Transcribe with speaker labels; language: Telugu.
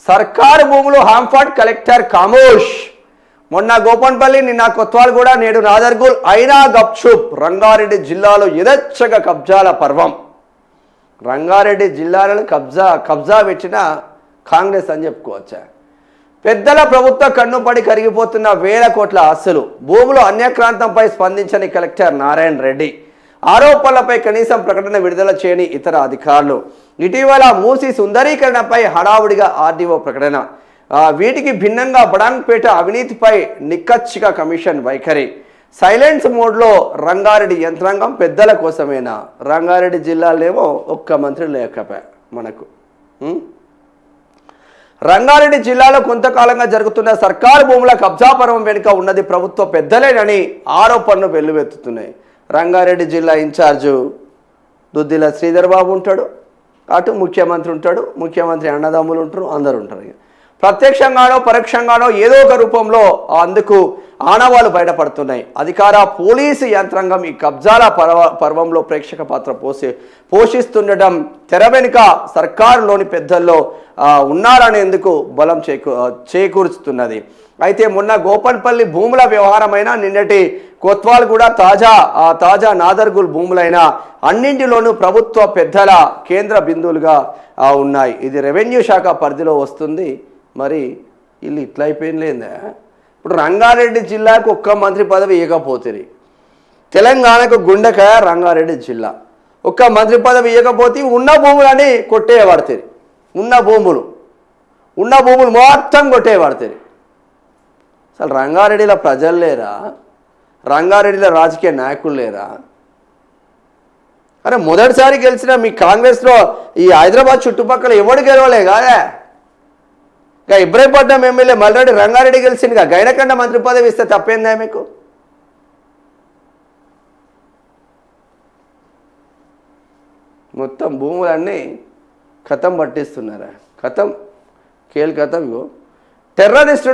Speaker 1: సర్కారు భూములు హాంఫర్డ్ కలెక్టర్ ఖామోష్. మొన్న గోపన్పల్లి, నిన్న కొత్వాల్గూడ, నేడు నాదర్గూల్, అయినా గప్చుప్. రంగారెడ్డి జిల్లాలో యథేచ్ఛగా కబ్జాల పర్వం. రంగారెడ్డి జిల్లాలను కబ్జా పెట్టిన కాంగ్రెస్ అని చెప్పుకోవచ్చా? పెద్దల ప్రభుత్వ కన్నుపడి కరిగిపోతున్న వేల కోట్ల ఆస్తులు, భూములు అన్యక్రాంతంపై స్పందించని కలెక్టర్ నారాయణ రెడ్డి, ఆరోపణలపై కనీసం ప్రకటన విడుదల చేయని ఇతర అధికారులు, ఇటీవల మూసి సుందరీకరణపై హడావుడిగా ఆర్డీఓ ప్రకటన, వీటికి భిన్నంగా బడాంగ్పేట అవినీతిపై నిక్కచ్చిగా కమిషన్ వైఖరి, సైలెన్స్ మోడ్లో రంగారెడ్డి యంత్రాంగం పెద్దల కోసమేనా? రంగారెడ్డి జిల్లాలోనేమో ఒక్క మంత్రి లేకపోయా మనకు. రంగారెడ్డి జిల్లాలో కొంతకాలంగా జరుగుతున్న సర్కారు భూముల కబ్జా పర్వం వెనుక ఉన్నది ప్రభుత్వ పెద్దలేనని ఆరోపణలు వెల్లువెత్తుతున్నాయి. రంగారెడ్డి జిల్లా ఇన్ఛార్జు దుద్దిల శ్రీధర్ బాబు ఉంటాడు, అటు ముఖ్యమంత్రి ఉంటాడు, ముఖ్యమంత్రి అన్నదమ్ములు ఉంటారు, అందరు ఉంటారు. ప్రత్యక్షంగానో పరోక్షంగానో ఏదో ఒక రూపంలో అందుకు ఆనవాళ్లు బయటపడుతున్నాయి. అధికార పోలీసు యంత్రాంగం ఈ కబ్జాల పర్వంలో ప్రేక్షక పాత్ర పోషిస్తుండటం తెర వెనుక సర్కారులోని పెద్దల్లో ఉన్నారనేందుకు బలం చేకూరుస్తున్నది. అయితే మొన్న గోపన్పల్లి భూముల వ్యవహారమైన, నిన్నటి కొత్వాల్గూడ, తాజా నాదర్గూల్ భూములైన అన్నింటిలోనూ ప్రభుత్వ పెద్దల కేంద్ర బిందువులుగా ఉన్నాయి. ఇది రెవెన్యూ శాఖ పరిధిలో వస్తుంది. మరి వీళ్ళు ఇట్లా అయిపోయిందా? ఇప్పుడు రంగారెడ్డి జిల్లాకు ఒక్క మంత్రి పదవి ఇవ్వకపోతుంది, తెలంగాణకు గుండెకాయ రంగారెడ్డి జిల్లా. ఒక్క మంత్రి పదవి ఇవ్వకపోతే ఉన్న భూములని కొట్టేయబడతాయి, ఉన్న భూములు మొత్తం కొట్టేయబడతాయి. అసలు రంగారెడ్డిలో ప్రజలు లేరా? రంగారెడ్డిలో రాజకీయ నాయకులు లేరా? అరే మొదటిసారి గెలిచిన మీ కాంగ్రెస్లో ఈ హైదరాబాద్ చుట్టుపక్కల ఎవడు గెలవలే కాదా? ఇక ఇబ్రాహీంపట్నం ఎమ్మెల్యే మల్రెడ్డి రంగారెడ్డి గెలిచిందిగా, గైనకండ మంత్రి పదవి ఇస్తే తప్పేందా మీకు? మొత్తం భూములన్నీ ఖతం పట్టిస్తున్నారా? ఖతం, కేల్ ఖతం. టెర్రరిస్టు